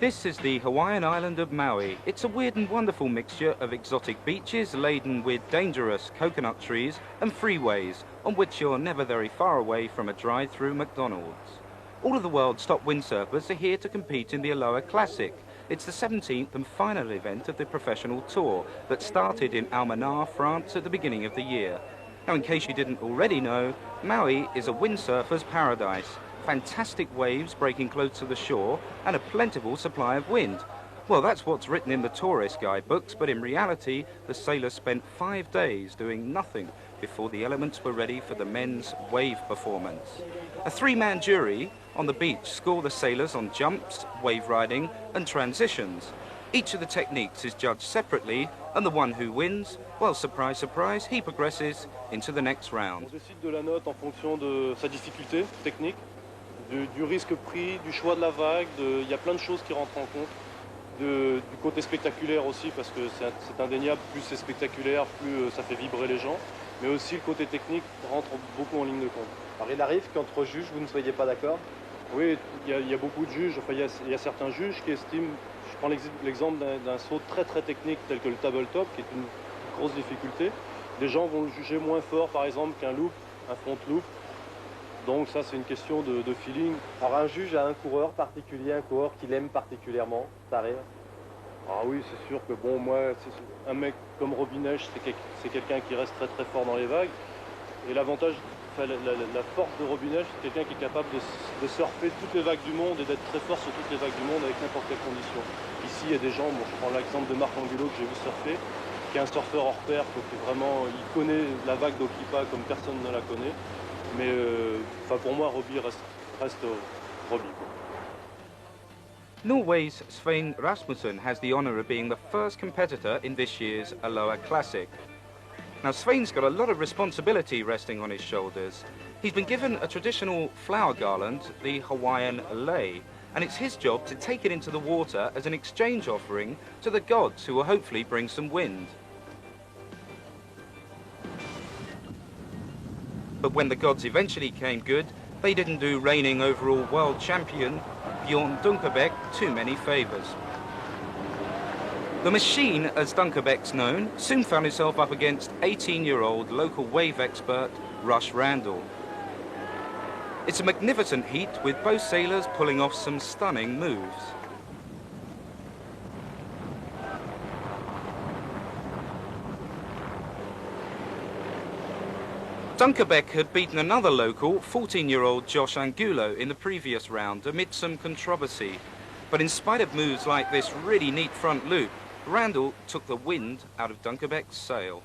This is the Hawaiian island of Maui. It's a weird and wonderful mixture of exotic beaches laden with dangerous coconut trees and freeways on which you're never very far away from a drive-through McDonald's. All of the world's top windsurfers are here to compete in the Aloha Classic. It's the 17th and final event of the professional tour that started in Almanar, France at the beginning of the year. Now, in case you didn't already know, Maui is a windsurfer's paradise. Fantastic waves breaking close to the shore and a plentiful supply of wind. Well, that's what's written in the tourist guidebooks, but in reality, the sailors spent 5 days doing nothing before the elements were ready for the men's wave performance. A 3-man jury on the beach score the sailors on jumps, wave riding and transitions. Each of the techniques is judged separately, and the one who wins, well, surprise, surprise, he progresses into the next round. On décide de la note en fonction de sa difficulté technique, du risque pris, du choix de la vague, il y a plein de choses qui rentrent en compte, du côté spectaculaire aussi, parce que c'est indéniable, plus c'est spectaculaire, plus ça fait vibrer les gens, mais aussi le côté technique rentre beaucoup en ligne de compte. Alors il arrive qu'entre juges, vous ne soyez pas d'accord? Oui, il y a beaucoup de juges, enfin, il y a certains juges qui estiment, je prends l'exemple d'un saut très très technique tel que le tabletop, qui est une grosse difficulté. Des gens vont le juger moins fort, par exemple, qu'un loop, un front loop. Donc ça, c'est une question de feeling. Alors un juge a un coureur particulier, un coureur qu'il aime particulièrement, ça arrive? Ah oui, c'est sûr que bon, moi, un mec comme Robinèche, c'est quelqu'un qui reste très très fort dans les vagues. Et l'avantage, enfin, la force de Robinèche, c'est quelqu'un qui est capable de surfer toutes les vagues du monde et d'être très fort sur toutes les vagues du monde avec n'importe quelle condition. Ici, il y a des gens, bon, je prends l'exemple de Marc Angulo que j'ai vu surfer, qui est un surfeur hors pair, qui vraiment, il connaît la vague d'Okipa comme personne ne la connaît. Mais enfin, pour moi, Robbie reste Robbie. Norway's Svein Rasmussen has the honour of being the first competitor in this year's Aloha Classic. Now, Svein's got a lot of responsibility resting on his shoulders. He's been given a traditional flower garland, the Hawaiian lei, and it's his job to take it into the water as an exchange offering to the gods who will hopefully bring some wind. But when the gods eventually came good, they didn't do reigning overall world champion Bjorn Dunkerbeck too many favours. The machine, as Dunkerbeck's known, soon found himself up against 18-year-old local wave expert Russ Randall. It's a magnificent heat with both sailors pulling off some stunning moves. Dunkerbeck had beaten another local, 14-year-old Josh Angulo, in the previous round amid some controversy. But in spite of moves like this really neat front loop, Randall took the wind out of Dunkerbeck's sail.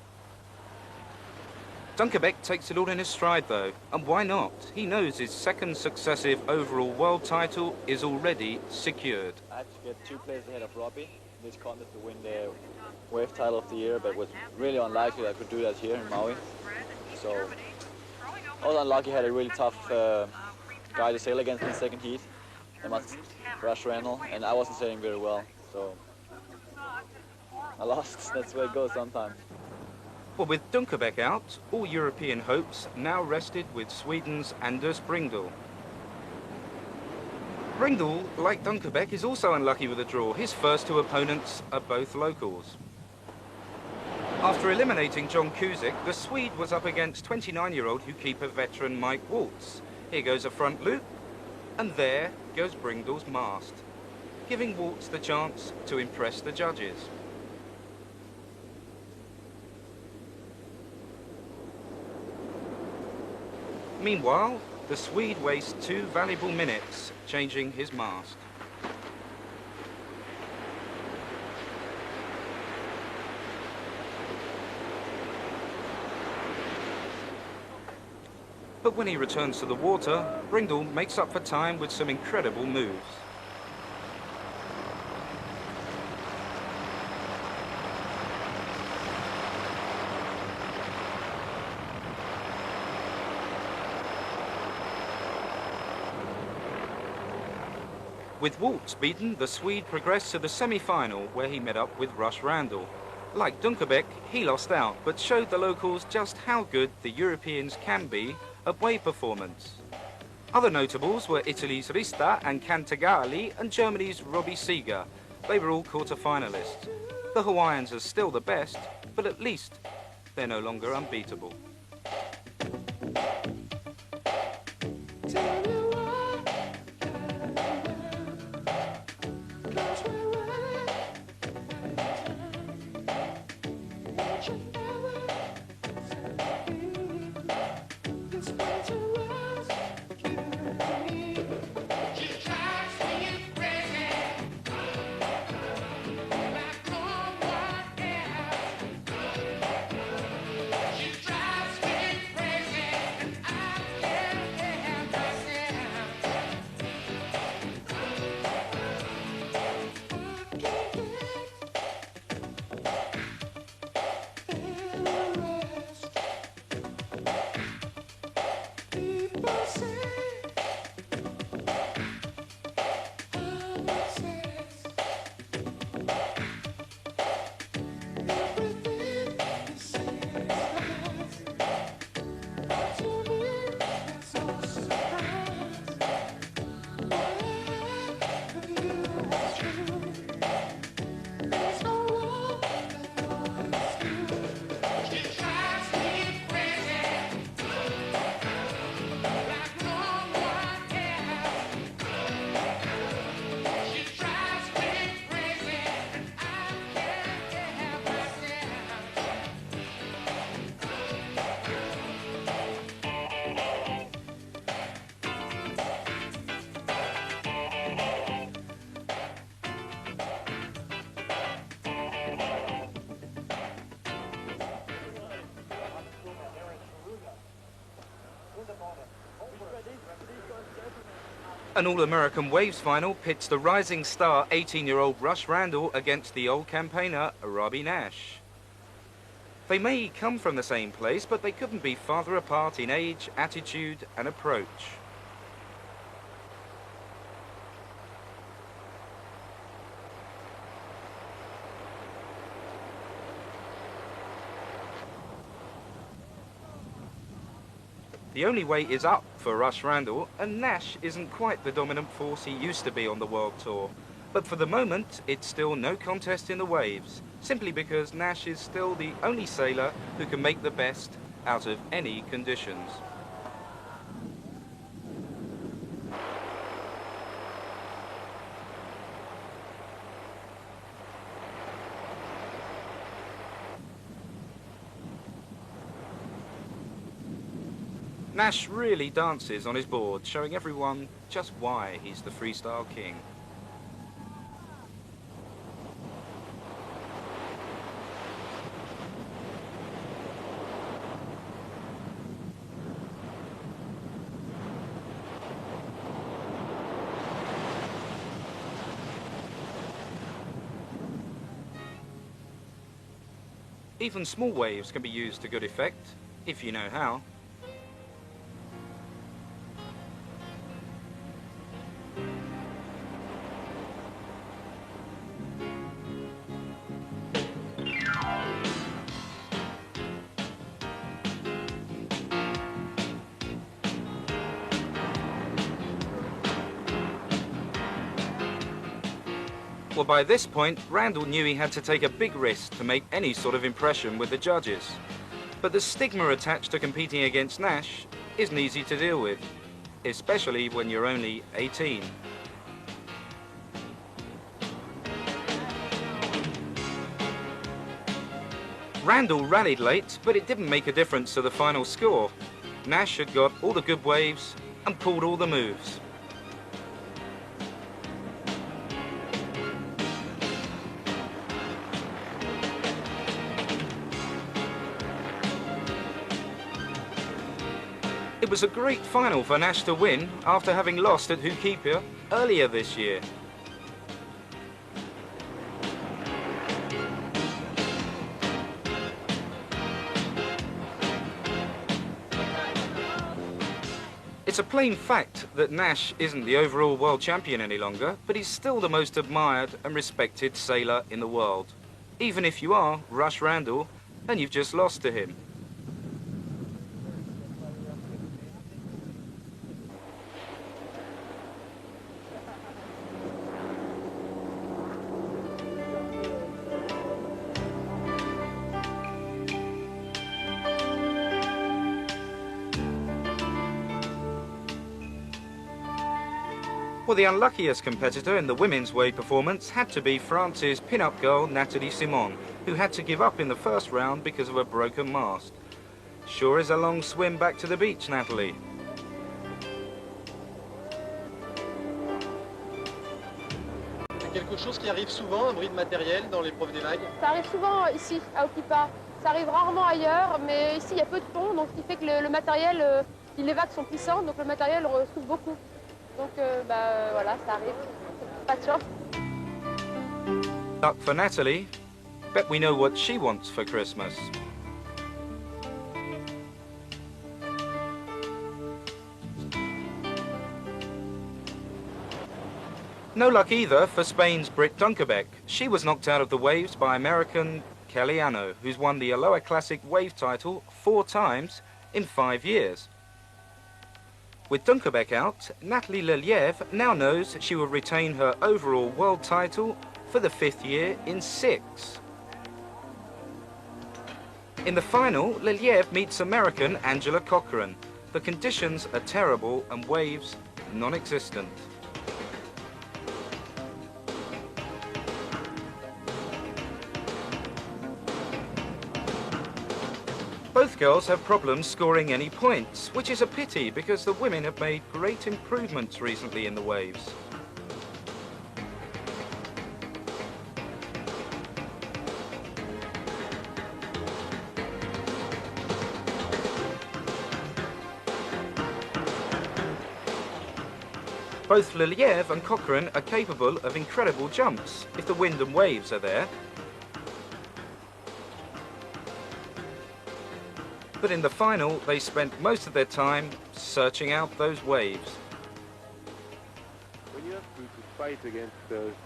Dunkerbeck takes it all in his stride though, and why not? He knows his second successive overall world title is already secured. I had to get 2 places ahead of Robbie this contest to win the wave title of the year, but it was really unlikely that I could do that here in Maui. So I was unlucky, had a really tough guy to sail against in the second heat. I must rush Randall, and I wasn't sailing very well, so I lost. That's the way it goes sometimes. Well, with Dunkerbeck out, all European hopes now rested with Sweden's Anders Bringdahl. Bringdahl, like Dunkerbeck, is also unlucky with a draw. His first 2 opponents are both locals. After eliminating John Cusick, the Swede was up against 29-year-old Hukipa veteran Mike Waltz. Here goes a front loop, and there goes Bringdahl's mast, giving Waltz the chance to impress the judges. Meanwhile, the Swede wastes 2 valuable minutes changing his mast. But when he returns to the water, Bringdahl makes up for time with some incredible moves. With Waltz beaten, the Swede progressed to the semi-final where he met up with Russ Randall. Like Dunkerbeck, he lost out, but showed the locals just how good the Europeans can be at wave performance. Other notables were Italy's Rista and Cantagalli and Germany's Robbie Seeger. They were all quarter-finalists. The Hawaiians are still the best, but at least they're no longer unbeatable. An All-American Waves final pits the rising star 18-year-old Russ Randall against the old campaigner Robbie Nash. They may come from the same place, but they couldn't be farther apart in age, attitude and approach. The only way is up for Russ Randall, and Nash isn't quite the dominant force he used to be on the World Tour. But for the moment, it's still no contest in the waves, simply because Nash is still the only sailor who can make the best out of any conditions. Nash really dances on his board, showing everyone just why he's the freestyle king. Even small waves can be used to good effect, if you know how. Well, by this point, Randall knew he had to take a big risk to make any sort of impression with the judges. But the stigma attached to competing against Nash isn't easy to deal with, especially when you're only 18. Randall rallied late, but it didn't make a difference to the final score. Nash had got all the good waves and pulled all the moves. It was a great final for Nash to win after having lost at Hookipia earlier this year. It's a plain fact that Nash isn't the overall world champion any longer, but he's still the most admired and respected sailor in the world. Even if you are Russ Randall and you've just lost to him. Well, the unluckiest competitor in the women's wave performance had to be France's pin-up girl Nathalie Simon, who had to give up in the first round because of a broken mast. Sure is a long swim back to the beach, Nathalie. C'est quelque chose qui arrive souvent, un bris de matériel dans l'épreuve des vagues? Ça arrive souvent ici, à Okipa. Ça arrive rarement ailleurs, mais ici il y a peu de pont, donc ce qui fait que le matériel, les vagues sont puissantes, donc le matériel souffre beaucoup. Donc voilà, ça arrive. Pas de chance. Luck for Nathalie. Bet we know what she wants for Christmas. No luck either for Spain's Britt Dunkerbeck. She was knocked out of the waves by American Kelly Anno, who's won the Aloha Classic wave title 4 times in 5 years. With Dunkerbeck out, Natalie Leliev now knows she will retain her overall world title for the 5th year in 6. In the final, Leliev meets American Angela Cochran. The conditions are terrible and waves non-existent. Both girls have problems scoring any points, which is a pity because the women have made great improvements recently in the waves. Both Leliev and Cochran are capable of incredible jumps if the wind and waves are there. But in the final, they spent most of their time searching out those waves. When you have to fight against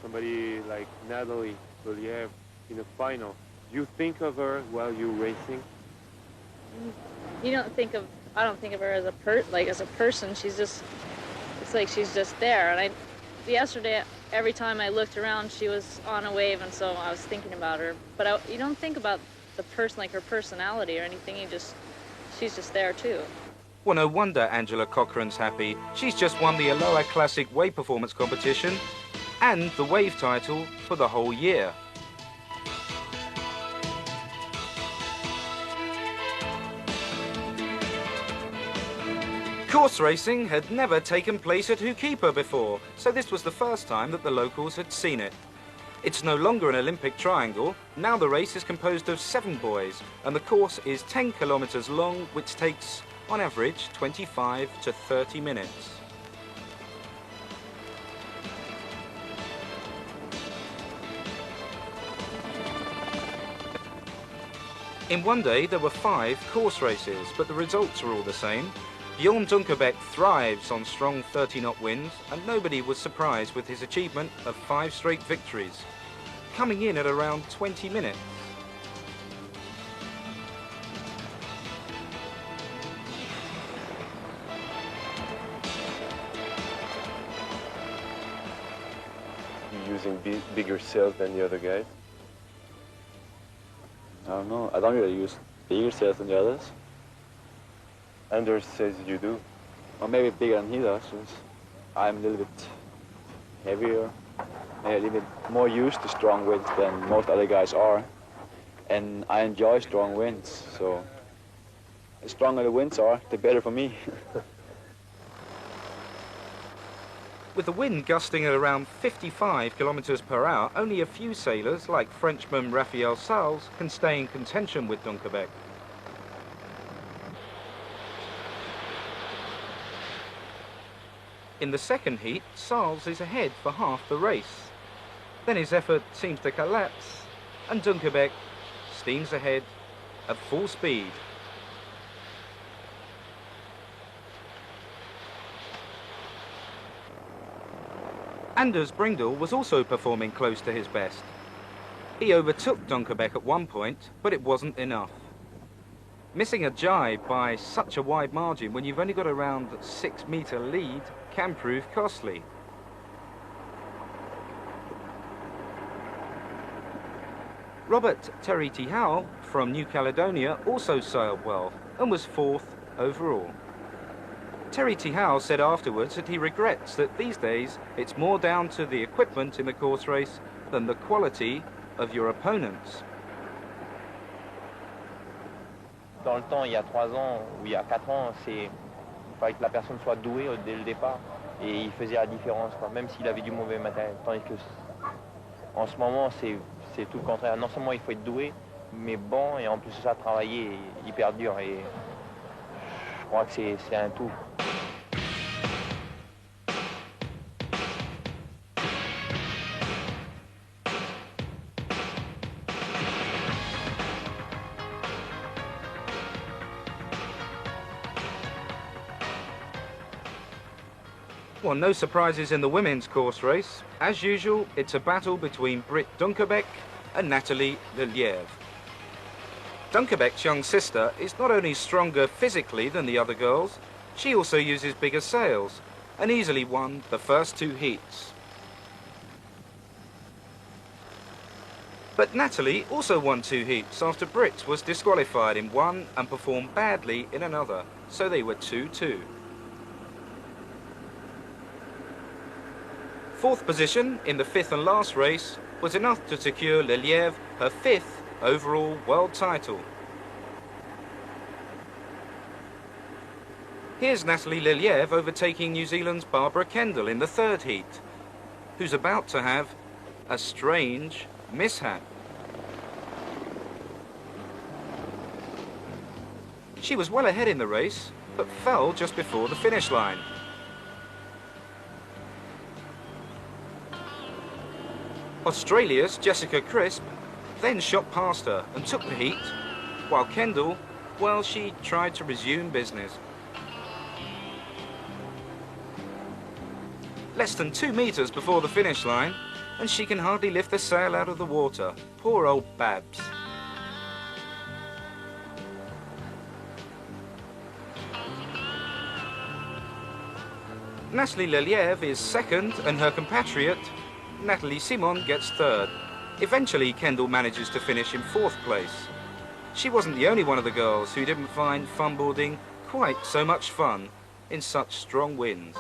somebody like Natalie Leliev in a final, do you think of her while you're racing? You don't think of, I don't think of her as a person. She's just, it's like she's just there. And yesterday, every time I looked around, she was on a wave, and so I was thinking about her. But you don't think about the person, like her personality or anything. She's just there too. Well, no wonder Angela Cochran's happy. She's just won the Aloha Classic wave performance competition and the wave title for the whole year. Course racing had never taken place at Hukipa before, so this was the first time that the locals had seen it. It's no longer an Olympic triangle. Now the race is composed of 7 buoys, and the course is 10 kilometers long, which takes, on average, 25 to 30 minutes. In one day, there were 5 course races, but the results are all the same. Bjorn Dunkerbeck thrives on strong 30-knot winds, and nobody was surprised with his achievement of 5 straight victories, coming in at around 20 minutes. You're using bigger sails than the other guys? I don't know. I don't really use bigger sails than the others. Anders says you do. Or maybe bigger than he does, since I'm a little bit heavier, a little bit more used to strong winds than most other guys are. And I enjoy strong winds, so the stronger the winds are, the better for me. With the wind gusting at around 55 kilometers per hour, only a few sailors, like Frenchman Raphael Sales, can stay in contention with Dunkerbeck. In the second heat, Sales is ahead for half the race. Then his effort seems to collapse, and Dunkerbeck steams ahead at full speed. Anders Bringdahl was also performing close to his best. He overtook Dunkerbeck at one point, but it wasn't enough. Missing a jibe by such a wide margin when you've only got around 6-meter lead can prove costly. Robert Teriti Howe from New Caledonia also sailed well and was 4th overall. Terry Tihau said afterwards that he regrets that these days it's more down to the equipment in the course race than the quality of your opponents. Dans le temps, il y a 3 ans ou il y a 4 ans, il fallait que la personne soit douée dès le départ et il faisait la différence, quoi, même s'il avait du mauvais matériel. Tandis que en ce moment, c'est tout le contraire. Non seulement il faut être doué, mais bon, et en plus de ça, travailler hyper dur. Et je crois que c'est un tout. Well, no surprises in the women's course race. As usual, it's a battle between Britt Dunkerbeck and Nathalie Lelièvre. Dunkerbeck's young sister is not only stronger physically than the other girls, she also uses bigger sails and easily won the first 2 heats. But Nathalie also won 2 heats after Britt was disqualified in one and performed badly in another, so they were 2-2. 4th position in the 5th and last race was enough to secure Lelièvre her 5th overall world title. Here's Nathalie Lelièvre overtaking New Zealand's Barbara Kendall in the 3rd heat, who's about to have a strange mishap. She was well ahead in the race, but fell just before the finish line. Australia's Jessica Crisp then shot past her and took the heat, while Kendall, well, she tried to resume business. Less than 2 meters before the finish line, and she can hardly lift the sail out of the water. Poor old Babs. Nathalie Lelièvre is 2nd, and her compatriot Nathalie Simon gets 3rd. Eventually, Kendall manages to finish in 4th place. She wasn't the only one of the girls who didn't find funboarding quite so much fun in such strong winds.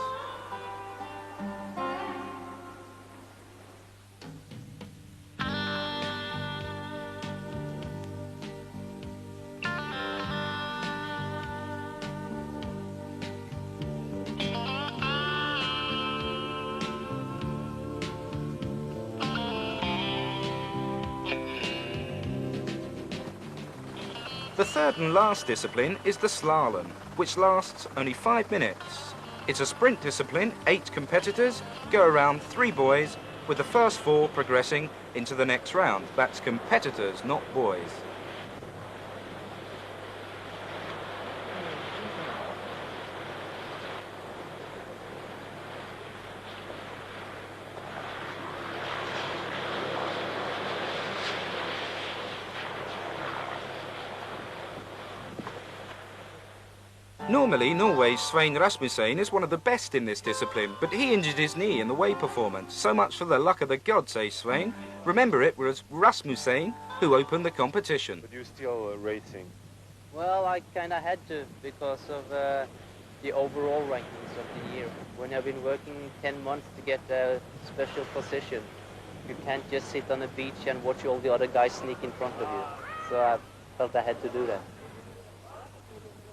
The 3rd and last discipline is the slalom, which lasts only 5 minutes. It's a sprint discipline. 8 competitors go around 3 boys, with the first 4 progressing into the next round. That's competitors, not boys. Normally, Norway's Svein Rasmussen is one of the best in this discipline, but he injured his knee in the wave performance. So much for the luck of the gods, eh, Svein? Remember, it was Rasmussen who opened the competition. But you're still racing. Well, I kind of had to because of the overall rankings of the year. When I've been working 10 months to get a special position, you can't just sit on a beach and watch all the other guys sneak in front of you. So I felt I had to do that.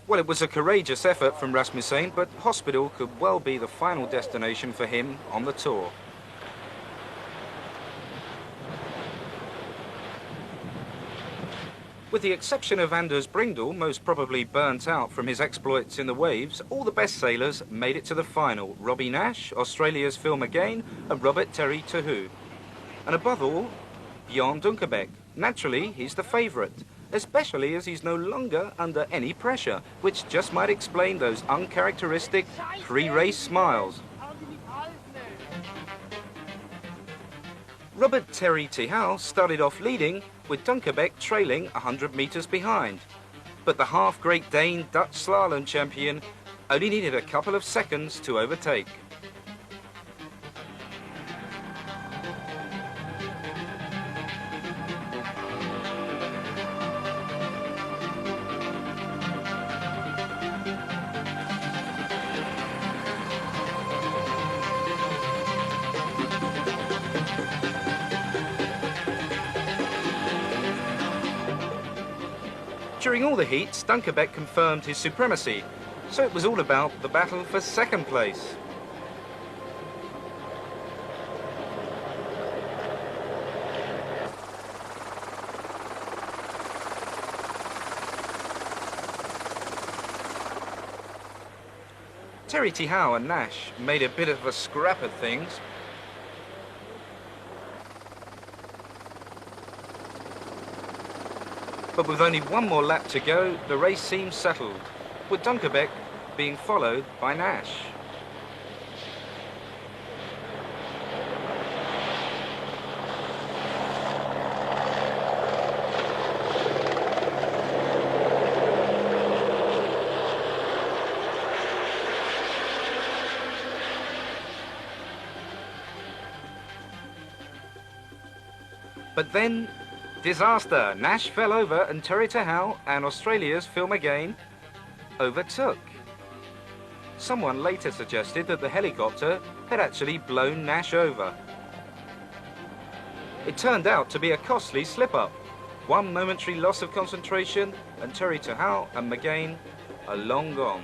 Well, it was a courageous effort from Rasmussen, but hospital could well be the final destination for him on the tour. With the exception of Anders Bringdahl, most probably burnt out from his exploits in the waves, all the best sailors made it to the final. Robbie Nash, Australia's Phil McGain, and Robert Terry Tahu. And above all, Bjorn Dunkerbeck. Naturally, he's the favourite, especially as he's no longer under any pressure, which just might explain those uncharacteristic pre-race smiles. Robert Terry Tihau started off leading, with Dunkerbeck trailing 100 metres behind. But the half-Great Dane Dutch slalom champion only needed a couple of seconds to overtake. During all the heats, Dunkerbeck confirmed his supremacy, so it was all about the battle for second place. Terry Tihau and Nash made a bit of a scrap at things. But with only one more lap to go, the race seemed settled, with Dunkerbeck being followed by Nash. But then, disaster. Nash fell over and Terry Tihau and Australia's Phil McGain overtook. Someone later suggested that the helicopter had actually blown Nash over. It turned out to be a costly slip-up. One momentary loss of concentration and Terry Tihau and McGain are long gone.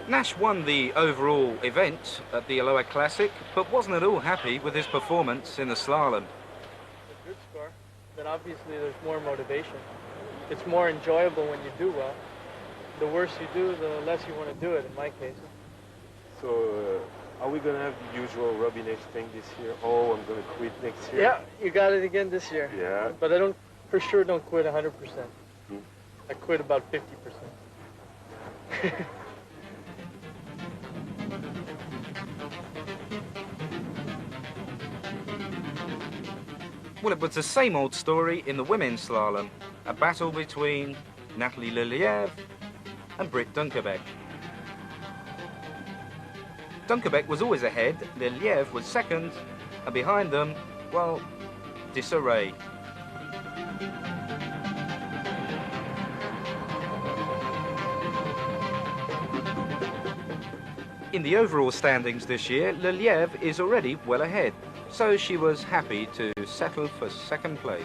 Nash won the overall event at the Aloha Classic, but wasn't at all happy with his performance in the slalom. A good score, then obviously there's more motivation. It's more enjoyable when you do well. The worse you do, the less you want to do it, in my case. So, are we going to have the usual Robinage thing this year? Oh, I'm going to quit next year? Yeah, you got it again this year. Yeah. But I don't, for sure, don't quit 100%. I quit about 50%. Well, it was the same old story in the women's slalom, a battle between Natalie Leliev and Britt Dunkerbeck. Dunkerbeck was always ahead, Leliev was second, and behind them, well, disarray. In the overall standings this year, Leliev is already well ahead, so she was happy to settle for second place.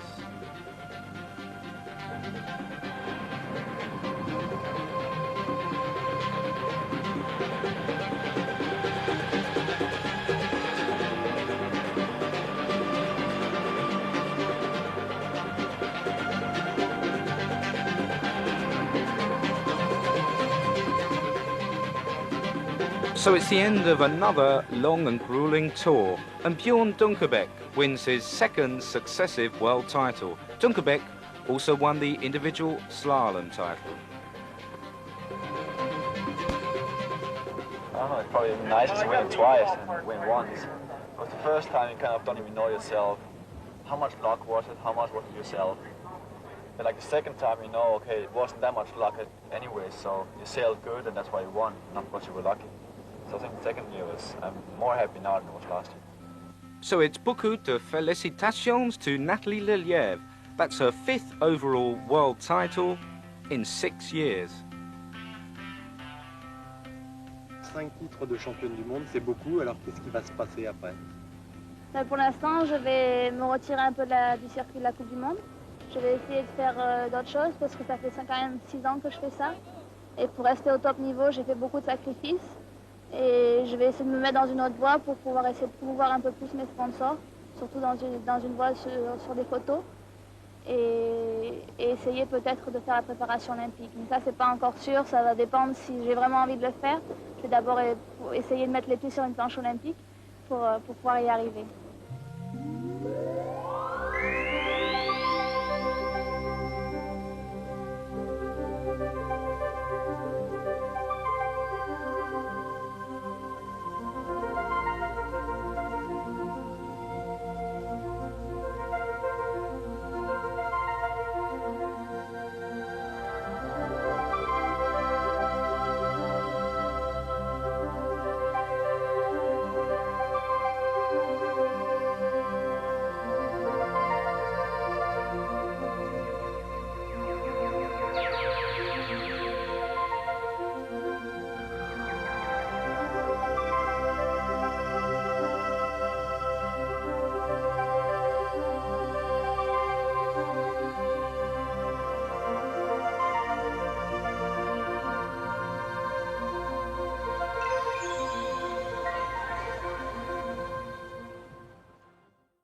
So it's the end of another long and grueling tour, and Bjorn Dunkerbeck wins his second successive world title. Dunkerbeck also won the individual slalom title. I don't know, it's probably nice to win twice and win once. Because the first time you kind of don't even know yourself. How much luck was it? How much was it yourself? But like the second time you know, okay, it wasn't that much luck anyway, so you sailed good and that's why you won, not because you were lucky. So I think the second year I'm more happy now than I was last year. So it's beaucoup de félicitations to Natalie Leliev. That's her 5th overall world title in 6 years. 5 titres de championne du monde, c'est beaucoup, alors qu'est-ce qui va se passer après? Pour l'instant, je vais me retirer un peu du circuit de la Coupe du Monde. Je vais essayer de faire d'autres choses parce que ça fait quand même 6 ans que je fais ça. Et pour rester au top niveau, j'ai fait beaucoup de sacrifices. Et je vais essayer de me mettre dans une autre voie pour pouvoir essayer de promouvoir un peu plus mes sponsors, surtout dans une voie sur des photos. Et essayer peut-être de faire la préparation olympique. Mais ça, c'est pas encore sûr, ça va dépendre si j'ai vraiment envie de le faire. Je vais d'abord essayer de mettre les pieds sur une planche olympique pour pouvoir y arriver.